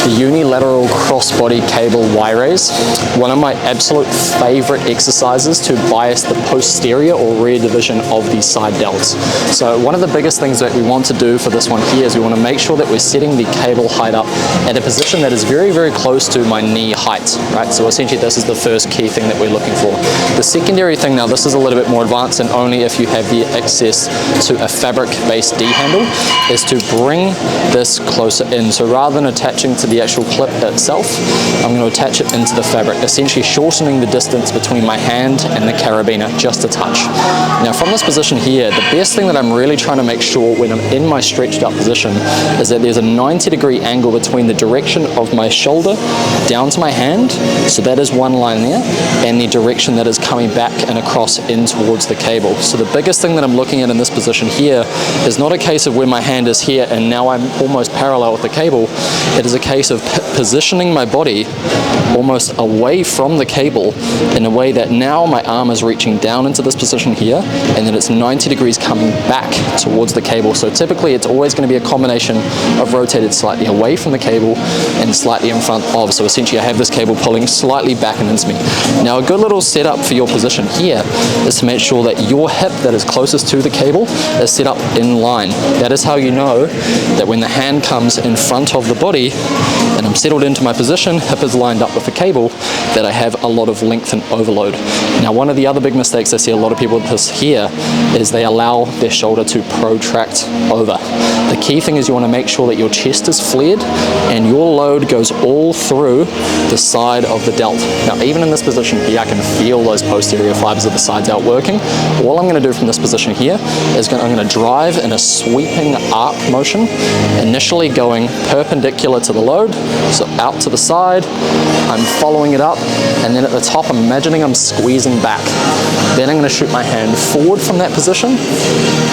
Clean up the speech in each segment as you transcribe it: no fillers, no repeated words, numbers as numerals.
the unilateral crossbody cable Y-raise, one of my absolute favorite exercises to bias the posterior or rear division of the side delts. So one of the biggest things that we want to do for this one here is we want to make sure that we're setting the cable height up at a position that is very, very close to my knee height, right? So essentially this is the first key thing that we're looking for. The secondary thing, now this is a little bit more advanced and only if you have the access to a fabric-based D-handle, is to bring this closer in. So rather than attaching to the actual clip itself, I'm going to attach it into the fabric, essentially shortening the distance between my hand and the carabiner just a touch. Now from this position here, the best thing that I'm really trying to make sure when I'm in my stretched out position is that there's a 90-degree angle between the direction of my shoulder down to my hand, so that is one line there, and the direction that is coming back and across in towards the cable. So the biggest thing that I'm looking at in this position here is not a case of where my hand is here and now I'm almost parallel with the cable. It is a case of positioning my body almost away from the cable in a way that now my arm is reaching down into this position here, and then it's 90 degrees coming back towards the cable. So typically it's always going to be a combination of rotated slightly away from the cable and slightly in front of. So essentially I have this cable pulling slightly back and into me. Now a good little setup for your position here is to make sure that your hip that is closest to the cable is set up in line. That is how you know that when the hand comes in front of the body and I'm settled into my position, hip is lined up with the cable, that I have a lot of length and overload. Now one of the other big mistakes I see a lot of people with this here is they allow their shoulder to protract over. The key thing is you want to make sure that your chest is flared and your load goes all through the side of the delt. Now even in this position here, I can feel those posterior fibers of the sides out working. All I'm going to do from this position here is I'm going to drive in a sweeping arc motion, initially going perpendicular to the load, so out to the side, I'm following it up, and then at the top I'm imagining I'm squeezing back. Then I'm going to shoot my hand forward from that position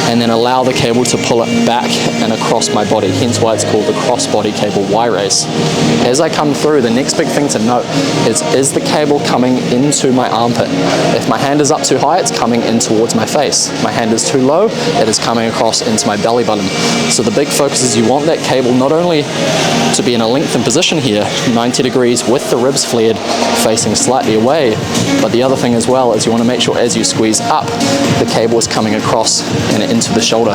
and then allow the cable to pull it back and across my body, hence why it's called the crossbody cable Y-raise. As I come through, the next big thing to note is the cable coming into my armpit? If my hand is up too high, it's coming in towards my face. If my hand is too low, it is coming across into my belly button. So the big focus is you want that cable not only to be in a lengthened position here, 90 degrees with the ribs flared, facing slightly away, but the other thing as well is you want to make sure as you squeeze up, the cable is coming across and into the shoulder.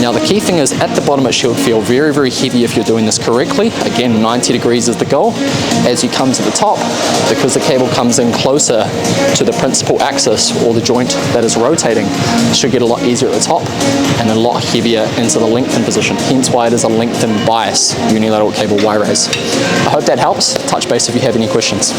Now the key thing is at the bottom it should feel very, very heavy if you're doing this correctly. Again, 90 degrees is the goal. As you come to the top, because the cable comes in closer to the principal axis or the joint that is rotating, it should get a lot easier at the top and a lot heavier into the lengthened position, hence why it is a lengthened bias unilateral cable Y-raise. I hope that helps. Touch base if you have any questions.